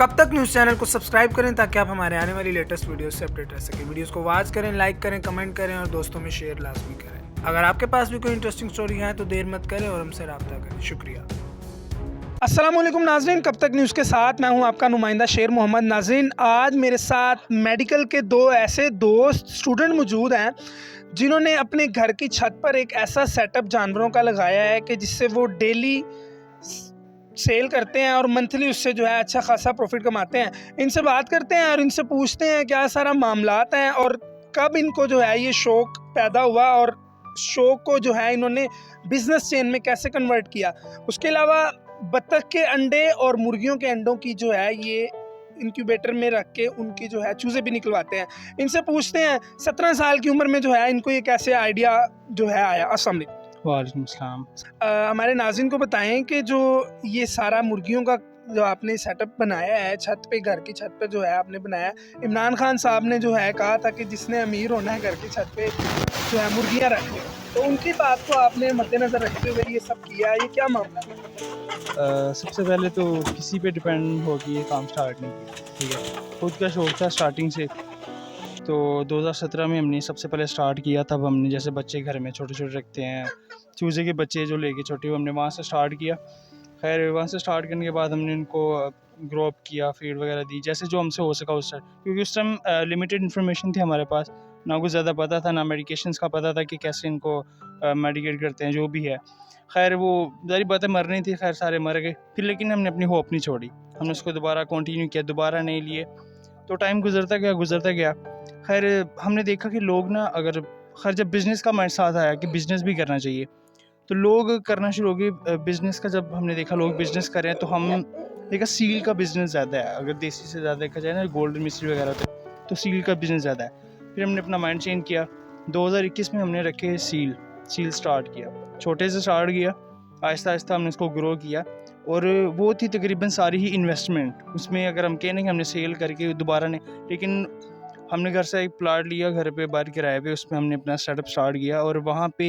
कब तक news channel को सब्सक्राइब करें ताकि आप हमारे आने वाली लेटेस्ट वीडियो से अपडेट रह सकें। वीडियोस को वॉच करें, लाइक करें, कमेंट करें और दोस्तों में शेयर लाजमी करें। अगर आपके पास भी कोई इंटरेस्टिंग स्टोरी है तो देर मत करें और हमसे रब्ता करें। शुक्रिया। अस्सलाम वालेकुम नाज़रीन, कब तक न्यूज़ के साथ मैं हूं आपका नुमाइंदा शेर मोहम्मद। नाज़रीन, आज मेरे साथ मेडिकल के दो ऐसे दोस्त स्टूडेंट मौजूद हैं जिन्होंने अपने घर की छत पर एक ऐसा सेटअप जानवरों का लगाया है कि जिससे वो डेली सेल करते हैं और मंथली उससे जो है अच्छा खासा प्रॉफिट कमाते हैं। इनसे बात करते हैं और इनसे पूछते हैं क्या सारा मामलात हैं और कब इनको जो है ये शौक़ पैदा हुआ और शौक़ को जो है इन्होंने बिज़नेस चेन में कैसे कन्वर्ट किया। उसके अलावा बत्तख के अंडे और मुर्गियों के अंडों की जो है ये इंक्यूबेटर में रख के उनकी जो है चूज़े भी निकलवाते हैं। इनसे पूछते हैं 17 साल की उम्र में जो है इनको ये कैसे आइडिया जो है आया। अस्सलाम वालेकुम। वालेकुम सलाम। हमारे नाज़रीन को बताएं कि जो ये सारा मुर्गियों का जो आपने सेटअप बनाया है छत पे, घर की छत पे जो है आपने बनाया, इमरान खान साहब ने जो है कहा था कि जिसने अमीर होना है घर की छत पे जो है मुर्गियाँ रखे, तो उनकी बात को आपने मद्देनज़र रखते हुए ये सब किया, ये क्या मामला है? सबसे पहले तो किसी पे डिपेंड होकर ये काम स्टार्ट नहीं किया, ठीक है। खुद का शौक़ था स्टार्टिंग से। तो 2017 में हमने सबसे पहले स्टार्ट किया। तब हमने जैसे बच्चे घर में छोटे छोटे रखते हैं, चूज़े के बच्चे जो लेके छोटे, हमने वहाँ से स्टार्ट किया। खैर वहाँ से स्टार्ट करने के बाद हमने उनको ग्रो अप किया, फीड वगैरह दी, जैसे जो हमसे हो सका उस टाइम, क्योंकि उस टाइम लिमिटेड इन्फॉर्मेशन थी हमारे पास, ना कुछ ज़्यादा पता था, ना मेडिकेशंस का पता था कि कैसे इनको मेडिकेट करते हैं, जो भी है। खैर वो सारी बातें मरनी थी, खैर सारे मर गए फिर, लेकिन हमने अपनी होप नहीं छोड़ी। हमने उसको दोबारा कंटिन्यू किया, दोबारा नहीं लिए, तो टाइम गुजरता गया। खैर हमने देखा कि लोग ना, अगर खैर जब बिज़नेस का माइंड साथ आया कि बिज़नेस भी करना चाहिए, तो लोग करना शुरू हो गए बिज़नेस का। जब हमने देखा लोग बिज़नेस कर रहे हैं, तो हम देखा सील का बिज़नेस ज़्यादा है। अगर देसी से ज़्यादा देखा जाए ना, गोल्डन मिस्ट्री वगैरह तो सील का बिज़नेस ज़्यादा है। फिर हमने अपना माइंड चेंज किया। 2021 में हमने रखे सील स्टार्ट किया, छोटे से स्टार्ट किया, आहिस्ता आहिस्ता हमने इसको ग्रो किया। और वो थी तकरीबन सारी ही इन्वेस्टमेंट उसमें। अगर हम कहें कि हमने सेल करके दोबारा नहीं, लेकिन हमने घर से एक प्लाट लिया, घर पे बाहर किराए पे, उसमें हमने अपना सेटअप स्टार्ट किया। और वहाँ पे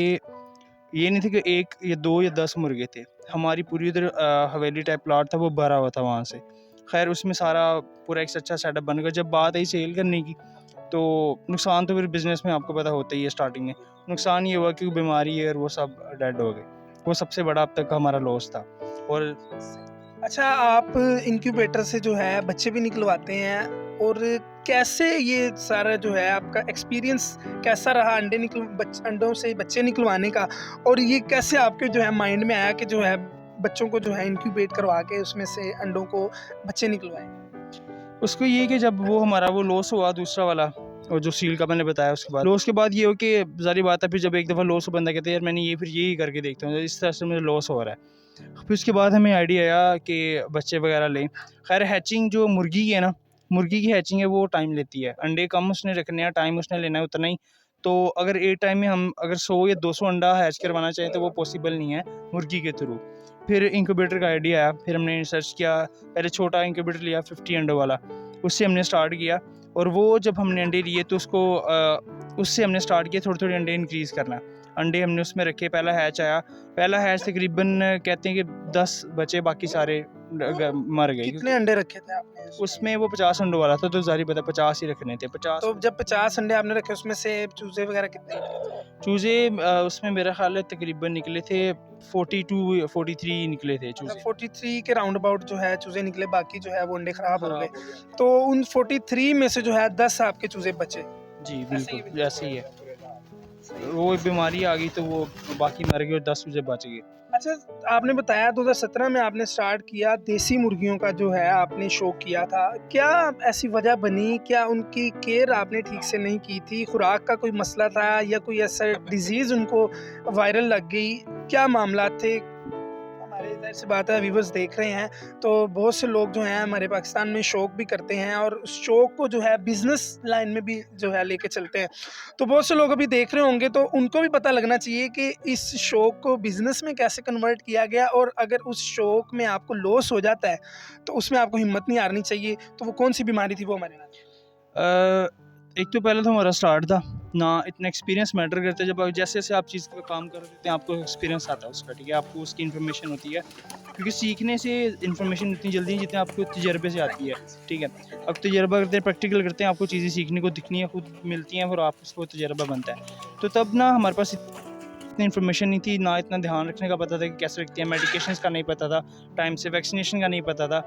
ये नहीं थे कि 1 या 2 या 10 मुर्गे थे, हमारी पूरी उधर हवेली टाइप प्लाट था, वो भरा हुआ था वहाँ से। खैर उसमें सारा पूरा एक अच्छा सेटअप बन गया। जब बात आई सेल करने की, तो नुकसान तो फिर बिज़नेस में आपको पता होता ही है। स्टार्टिंग में नुकसान ये हुआ कि बीमारी है और वो सब डेड हो गए। वो सबसे बड़ा अब तक का हमारा लॉस था। और अच्छा, आप इंक्यूबेटर से जो है बच्चे भी निकलवाते हैं, और कैसे ये सारा जो है आपका एक्सपीरियंस कैसा रहा अंडों से बच्चे निकलवाने का, और ये कैसे आपके जो है माइंड में आया कि जो है बच्चों को जो है इंक्यूबेट करवा के उसमें से अंडों को बच्चे निकलवाएं? उसको ये कि जब वो हमारा वो लॉस हुआ दूसरा वाला, और जो सील का मैंने बताया, उसके बाद लॉस के बाद ये हो कि ज़ाहिर बात है, फिर जब एक दफ़ा लॉस हो, बंदा कहते हैं यार मैंने ये फिर यही करके देखता हूँ, इस तरह से मुझे लॉस हो रहा है। फिर उसके बाद हमें आइडिया आया कि बच्चे वगैरह लें। खैर हैचिंग जो मुर्गी की है ना, मुर्गी की हैचिंग है, वो टाइम लेती है। अंडे कम उसने रखने हैं, टाइम उसने लेना है उतना ही। तो अगर एक टाइम में हम अगर 100 या 200 अंडा हैच करवाना चाहें, तो वो पॉसिबल नहीं है मुर्गी के थ्रू। फिर इंक्यूबेटर का आइडिया आया, फिर हमने रिसर्च किया। पहले छोटा इंक्यूबेटर लिया 50 अंडों वाला, उससे हमने स्टार्ट किया। और वो जब हमने अंडे लिए तो उससे हमने स्टार्ट किया थोड़े थोड़े अंडे इंक्रीज़ करना। अंडे हमने उसमें रखे, पहला हैच आया। पहला हैच तकरीबन कहते हैं कि 10 बचे, बाकी सारे मर गए। कितने अंडे रखे थे आपने उसमें वो 50 अंडों वाला था, तो ज़ाहिर पता 50 ही रखने थे। 50 तो जब 50 अंडे आपने रखे उसमें से चूजे वगैरह कितने? चूज़े उसमें मेरा ख्याल है तकरीबन निकले थे 42 43 निकले थे चूज़े। 43 के राउंड अबाउट जो है चूजे निकले, बाकी जो है वो अंडे खराब हो गए। खराब हो गया। तो उन 43 में से जो है 10 आपके चूजे बचे। जी बिल्कुल ऐसे ही है। वो बीमारी आ गई तो वो बाकी मर गए और 10 चूज़े बच गए। अच्छा, आपने बताया 2017 में आपने स्टार्ट किया, देसी मुर्गियों का जो है आपने शो किया था। क्या ऐसी वजह बनी, क्या उनकी केयर आपने ठीक से नहीं की थी, खुराक का कोई मसला था, या कोई ऐसा डिजीज़ उनको वायरल लग गई, क्या मामला थे? हमारे इधर से बात है, व्यूवर्स देख रहे हैं, तो बहुत से लोग जो हैं हमारे पाकिस्तान में शौक भी करते हैं और उस शौक को जो है बिज़नेस लाइन में भी जो है लेके चलते हैं। तो बहुत से लोग अभी देख रहे होंगे, तो उनको भी पता लगना चाहिए कि इस शौक को बिज़नेस में कैसे कन्वर्ट किया गया, और अगर उस शौक में आपको लॉस हो जाता है तो उसमें आपको हिम्मत नहीं हारनी चाहिए। तो वो कौन सी बीमारी थी वो हमारे यहाँ? एक तो पहले तो हमारा स्टार्ट था, ना इतना एक्सपीरियंस मैटर करता है। जब जैसे जैसे आप चीज़ पे काम कर देते हैं आपको एक्सपीरियंस आता है उसका, ठीक है, आपको उसकी इन्फॉर्मेशन होती है, क्योंकि सीखने से इन्फॉर्मेशन इतनी जल्दी नहीं जितनी आपको तजर्बे से आती है, ठीक है। अब तजर्बा करते हैं, प्रैक्टिकल करते हैं, आपको चीज़ें सीखने को दिखनी है, खुद मिलती हैं, फिर आप उसको तजर्बा बनता है। तो तब ना हमारे पास इतनी इन्फॉर्मेशन नहीं थी, ना इतना ध्यान रखने का पता था कि कैसे रखते हैं, मेडिकेशंस का नहीं पता था, टाइम से वैक्सीनेशन का नहीं पता था।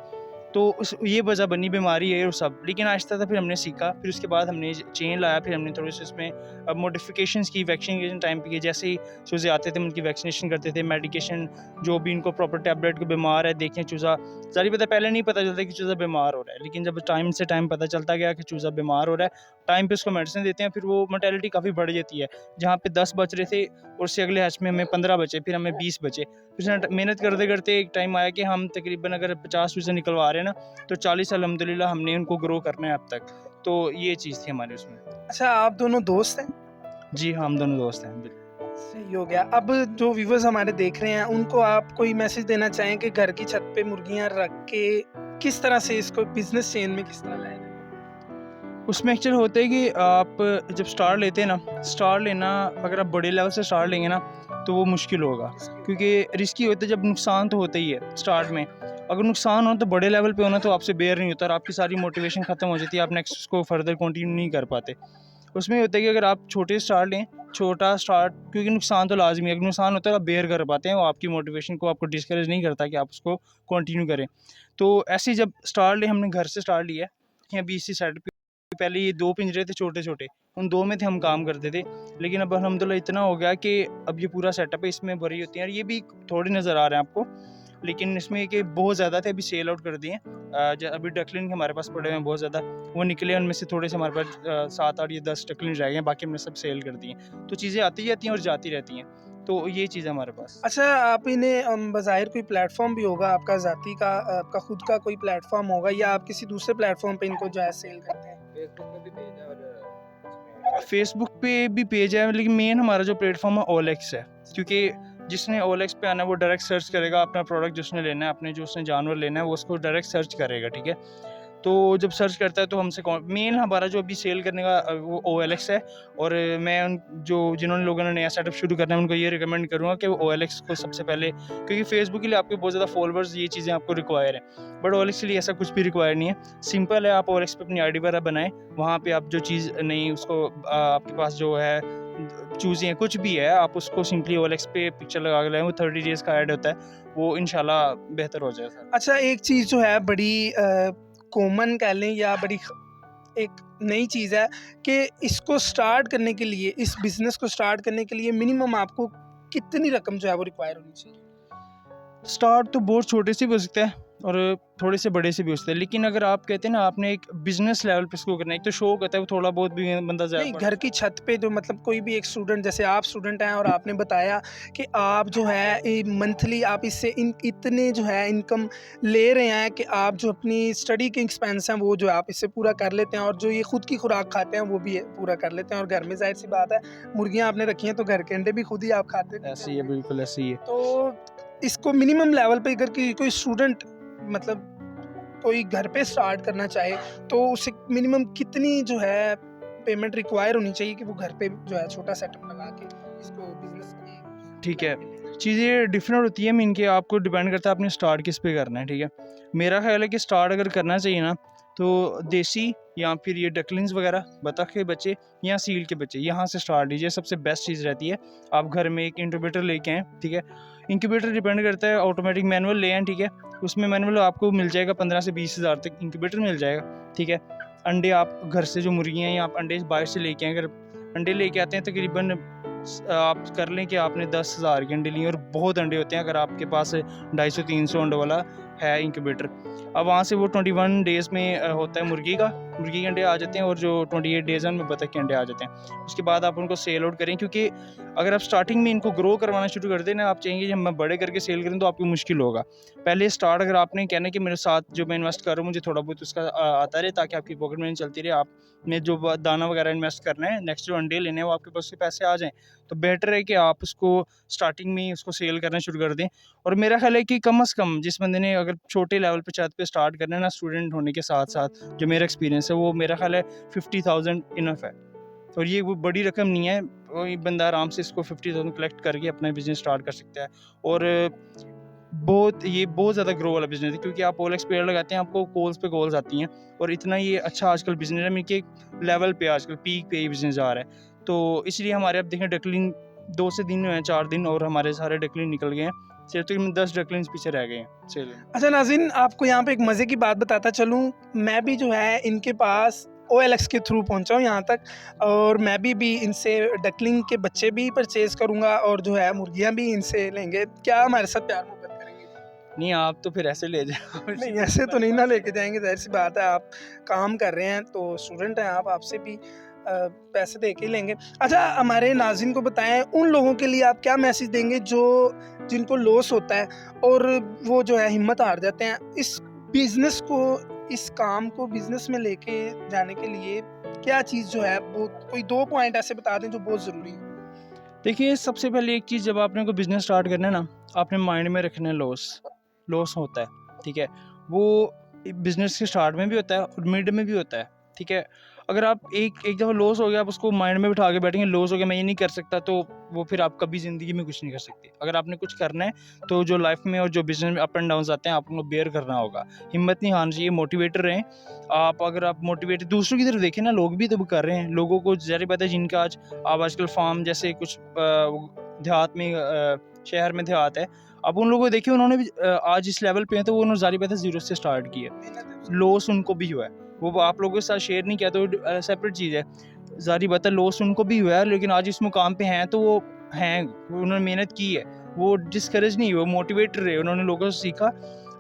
तो उस ये वजह बनी बीमारी है और सब, लेकिन आहिस्ता था फिर हमने सीखा, फिर उसके बाद हमने चेंज लाया, फिर हमने थोड़े से उसमें मॉडिफिकेशंस की, वैक्सीनेशन टाइम पे की, जैसे ही चूज़े आते थे उनकी वैक्सीनेशन करते थे, मेडिकेशन जो भी इनको प्रॉपर टैबलेट को बीमार है, देखें चूज़ा सारी पता, पहले नहीं पता चलता कि चूज़ा बीमार हो रहा है, लेकिन जब टाइम से टाइम पता चलता गया कि चूज़ा बीमार हो रहा है, टाइम पे उसको मेडिसिन देते हैं, फिर वो मोर्टेलिटी काफ़ी बढ़ जाती है। जहाँ पे 10 बच रहे थे और उससे अगले हैच में हमें 15 बचे, फिर हमें 20 बचे, फिर मेहनत करते करते एक टाइम आया कि हम तकरीबन अगर 50 चूज़े निकलवा रहे हैं ना, तो 40 अल्हम्दुलिल्लाह हमने उनको ग्रो करना है अब तक। तो ये चीज़ थी हमारी उसमें। अच्छा, आप दोनों दोस्त हैं? जी हाँ, हम दोनों दोस्त हैं, बिल्कुल। सही हो गया। अब जो व्यूवर्स हमारे देख रहे हैं उनको आप कोई मैसेज देना चाहें कि घर की छत पे मुर्गियां रख के किस तरह से इसको बिजनेस चेन में किस तरह लाया जाए? उसमें एक्चुअल होता है कि आप जब स्टार्ट लेते हैं ना, स्टार्ट लेना अगर आप बड़े लेवल से स्टार्ट लेंगे ना, तो वो मुश्किल होगा, क्योंकि रिस्की होता है। जब नुकसान तो होता ही है स्टार्ट में, अगर नुकसान हो तो बड़े लेवल पे होना तो आपसे बेयर नहीं होता और आपकी सारी मोटिवेशन ख़त्म हो जाती है, आप नेक्स्ट उसको फर्दर कंटिन्यू नहीं कर पाते। उसमें होता है कि अगर आप छोटे स्टार्ट लें, छोटा स्टार्ट, क्योंकि नुकसान तो लाजमी है, अगर नुकसान होता है आप बेयर कर पाते हैं, वो आपकी मोटिवेशन को आपको डिस्करेज नहीं करता कि आप उसको कंटिन्यू करें। तो ऐसे ही जब स्टार्ट लें, हमने घर से स्टार्ट लिया है, अभी इसी साइड पे, पहले ये 2 पिंजरे थे छोटे-छोटे, उन 2 में थे हम काम करते थे, लेकिन अब अल्हम्दुलिल्लाह इतना हो गया कि अब ये पूरा सेटअप है, इसमें भरी होती हैं, और ये भी थोड़े नज़र आ रहे हैं आपको, लेकिन इसमें ये कि बहुत ज़्यादा थे, अभी सेल आउट कर दिए। अभी डकलिंग हमारे पास पड़े हुए हैं बहुत ज़्यादा, वो निकले, उनमें से थोड़े से हमारे पास 7, 8 या 10 डकलिंग रह गए हैं, बाकी हमने सब सेल कर दिए। तो चीज़ें आती जाती हैं और जाती रहती हैं, तो ये चीज़ है हमारे पास। अच्छा, आप इन्हें बज़ाहिर कोई प्लेटफॉर्म भी होगा आपका ज़ाती का, आपका खुद का कोई प्लेटफॉर्म होगा, या आप किसी दूसरे प्लेटफॉर्म पे इनको जो है सेल करते हैं? फेसबुक पे भी पेज है, लेकिन मेन हमारा जो प्लेटफॉर्म है ओएलएक्स है, क्योंकि जिसने ओएलएक्स पे आना है वो डायरेक्ट सर्च करेगा अपना प्रोडक्ट, जिसने लेना है, अपने जो उसने जानवर लेना है, वो उसको डायरेक्ट सर्च करेगा, ठीक है। तो जब सर्च करता है तो हमसे मेन हमारा जो अभी सेल करने का वो ओएलएक्स है, और मैं उन जिन्होंने लोगों ने नया सेटअप शुरू करना है उनको ये रिकमेंड करूँगा कि वो ओएलएक्स को सबसे पहले, क्योंकि फेसबुक के लिए आपके बहुत ज़्यादा फॉलोअर्स, ये चीज़ें आपको रिक्वायर है, बट ओएलएक्स के लिए ऐसा कुछ भी रिक्वायर नहीं है। सिंपल है, आप ओएलएक्स पे अपनी आईडी वगैरह बनाएं, वहाँ पे आप जो चीज़ नहीं उसको आपके पास जो है चूज़ें कुछ भी है, आप उसको सिंपली ओएलएक्स पे पिक्चर लगा के लाएं, वो 30 डेज़ का ऐड होता है, वो इंशाल्लाह बेहतर हो जाएगा। अच्छा, एक चीज़ जो है बड़ी कॉमन कह लें या बड़ी एक नई चीज़ है कि इसको स्टार्ट करने के लिए, इस बिज़नेस को स्टार्ट करने के लिए मिनिमम आपको कितनी रकम जो है वो रिक्वायर होनी चाहिए? स्टार्ट तो बहुत छोटे से भी हो सकता है और थोड़े से बड़े से भी हो सकता है, लेकिन अगर आप कहते हैं ना आपने एक बिजनेस लेवल पे इसको करना है, एक तो शौक होता है, वो थोड़ा बहुत भी बंदा नहीं, ज़्यादा घर की छत पे जो मतलब कोई भी एक स्टूडेंट, जैसे आप स्टूडेंट हैं और आपने बताया कि आप जो है मंथली आप इससे इतने जो है इनकम ले रहे हैं कि आप जो अपनी स्टडी के एक्सपेंस हैं वो जो आप इससे पूरा कर लेते हैं, और जो ये खुद की खुराक खाते हैं वो भी पूरा कर लेते हैं, और घर में जाहिर सी बात है मुर्गियाँ आपने रखी हैं तो घर के अंडे भी खुद ही आप खाते हैं। ऐसे ही है, बिल्कुल ऐसे ही है। तो इसको मिनिमम लेवल पे अगर कोई स्टूडेंट मतलब कोई घर पे स्टार्ट करना चाहे तो उसे मिनिमम कितनी जो है पेमेंट रिक्वायर होनी चाहिए कि वो घर पे जो है छोटा सेटअप लगा के इसको बिजनेस की? ठीक है, चीज़ें डिफरेंट होती है, मीन के आपको डिपेंड करता है आपने स्टार्ट किस पे करना है, ठीक है। मेरा ख्याल है कि स्टार्ट अगर करना चाहिए ना, तो देसी या फिर ये डकलिंग्स वगैरह, बतख के बच्चे या सील के बच्चे, यहाँ से स्टार्ट लीजिए, सबसे बेस्ट चीज़ रहती है। आप घर में एक इंक्यूबेटर लेके आएँ, ठीक है। इंक्यूबेटर डिपेंड करता है, ऑटोमेटिक मैनुअल ले आएँ, ठीक है। उसमें मैनुअल आपको मिल जाएगा 15 से 20 हज़ार तक इंक्यूबेटर मिल जाएगा, ठीक है। अंडे आप घर से जो मुर्गियाँ हैं, आप अंडे बाहर से लेके आएँ, अगर अंडे लेके आते हैं तकरीबन आप कर लें कि आपने 10,000 के अंडे लिए, और बहुत अंडे होते हैं अगर आपके पास 250-300 अंडों वाला है इंक्यूबेटर। अब वहाँ से वो 21 डेज़ में होता है मुर्गी के अंडे आ जाते हैं, और जो 28 डेज़ हैं उनमें बतख के अंडे आ जाते हैं। उसके बाद आप उनको सेल आउट करें, क्योंकि अगर आप स्टार्टिंग में इनको ग्रो करवाना शुरू कर दें ना, आप चाहेंगे कि मैं बड़े करके सेल करूँ, तो आपको मुश्किल होगा। पहले स्टार्ट अगर आपने कहना है कि मेरे साथ जो मैं इन्वेस्ट कर रहा हूँ मुझे थोड़ा बहुत उसका आता रहे, ताकि आपकी पॉकेट मनी चलती रहे, आपने जो दाना वगैरह इन्वेस्ट करना है, नेक्स्ट जो अंडे लेने हैं वो आपके पास से पैसे आ जाएँ, तो बेटर है कि आप उसको स्टार्टिंग में ही उसको सेल करना शुरू कर दें। और मेरा ख्याल है कि कम से कम जिस बंदे ने अगर छोटे लेवल पे छत पे स्टार्ट करना है ना, स्टूडेंट होने के साथ साथ, जो मेरा एक्सपीरियंस है, वो मेरा ख्याल है 50,000 इनफ है। और ये वो बड़ी रकम नहीं है, कोई बंदा आराम से इसको 50,000 कलेक्ट करके अपना बिजनेस स्टार्ट कर सकता है। और बहुत ज़्यादा ग्रो वाला बिजनेस है, क्योंकि आप OLX पेड़ लगाते हैं, आपको कॉल्स पे कॉल्स आती हैं, और इतना ये अच्छा आजकल बिजनेस है, मीन के लेवल पे आजकल पीक पे ये बिजनेस जा रहा है। तो इसलिए हमारे अब देखें डकलिंग 2 से दिन हुए हैं, 4 दिन, और हमारे सारे डकलिंग निकल गए हैं, सिर्फ तकरीबन 10 डकलिंग्स पीछे रह गए हैं सेल में। अच्छा नाज़रीन, आपको यहाँ पे एक मज़े की बात बताता चलूँ, मैं भी जो है इनके पास OLX के थ्रू पहुँचा हूँ यहाँ तक, और मैं भी इनसे डकलिंग के बच्चे भी परचेज़ करूँगा और जो है मुर्गियाँ भी इनसे लेंगे। क्या हमारे साथ प्यार मोहब्बत करेंगे? नहीं, आप तो फिर ऐसे ले जाओ। नहीं, ऐसे तो नहीं ना लेके जाएंगे, जाहिर सी बात है, आप काम कर रहे हैं तो स्टूडेंट हैं आप, आपसे भी पैसे दे के ही लेंगे। अच्छा, हमारे नाज़रीन को बताएं, उन लोगों के लिए आप क्या मैसेज देंगे जो जिनको लॉस होता है और वो जो है हिम्मत हार जाते हैं, इस बिजनेस को, इस काम को बिजनेस में लेके जाने के लिए क्या चीज़ जो है वो, कोई 2 पॉइंट ऐसे बता दें जो बहुत ज़रूरी है? देखिए, सबसे पहले एक चीज़, जब आपने कोई बिजनेस स्टार्ट करना है ना, आपने माइंड में रखना है लॉस होता है, ठीक है। वो बिजनेस के स्टार्ट में भी होता है और मिड में भी होता है, ठीक है। अगर आप एक दफ़ा लॉस हो गया, आप उसको माइंड में बिठा के बैठेंगे, लॉस हो गया मैं ये नहीं कर सकता, तो वो फिर आप कभी ज़िंदगी में कुछ नहीं कर सकते। अगर आपने कुछ करना है तो जो लाइफ में और जो बिजनेस में अप एंड डाउन आते हैं, आपको बेयर करना होगा, हिम्मत नहीं हारना चाहिए, मोटिवेटर रहें आप। अगर आप मोटिवेट दूसरों की तरफ देखें ना, लोग भी तो कर रहे हैं, लोगों को ज़ाहिर बात है जिनका आजकल फार्म जैसे कुछ देहात में, शहर में देहात है, अब उन लोगों को देखिए, उन्होंने भी आज इस लेवल पे हैं, तो वो उन्होंने ज़ाहिर बात है ज़ीरो से स्टार्ट किया, लॉस उनको भी हुआ है, वो आप लोगों के साथ शेयर नहीं किया तो सेपरेट चीज़ है। ज़ाहिर बात है लॉस उनको भी हुआ है, लेकिन आज इस मुकाम पे हैं तो वो हैं, उन्होंने मेहनत की है, वो डिस्करेज नहीं हुए, वो मोटिवेटर रहे, उन्होंने लोगों से सीखा।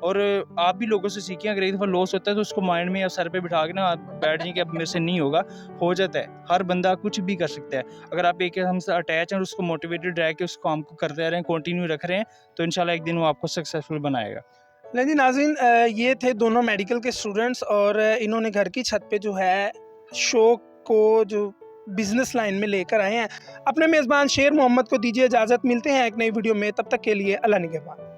और आप भी लोगों से सीखें, अगर एक दफ़ा लॉस होता है तो उसको माइंड में या सर पे बिठा के ना आप बैठ जाएं कि अब मेरे से नहीं होगा, हो जाता है, हर बंदा कुछ भी कर सकता है। अगर आप एक हमसे अटैच हैं और उसको मोटिवेटेड रह के उस काम को करते रहें, कंटिन्यू रख रहे हैं, तो इंशाल्लाह एक दिन वो आपको सक्सेसफुल बनाएगा। नहीं जी नाज़रीन, ये थे दोनों मेडिकल के स्टूडेंट्स, और इन्होंने घर की छत पे जो है शौक को जो बिजनेस लाइन में लेकर आए हैं। अपने मेज़बान शेर मोहम्मद को दीजिए इजाज़त, मिलते हैं एक नई वीडियो में, तब तक के लिए अल्लाह निगहबान।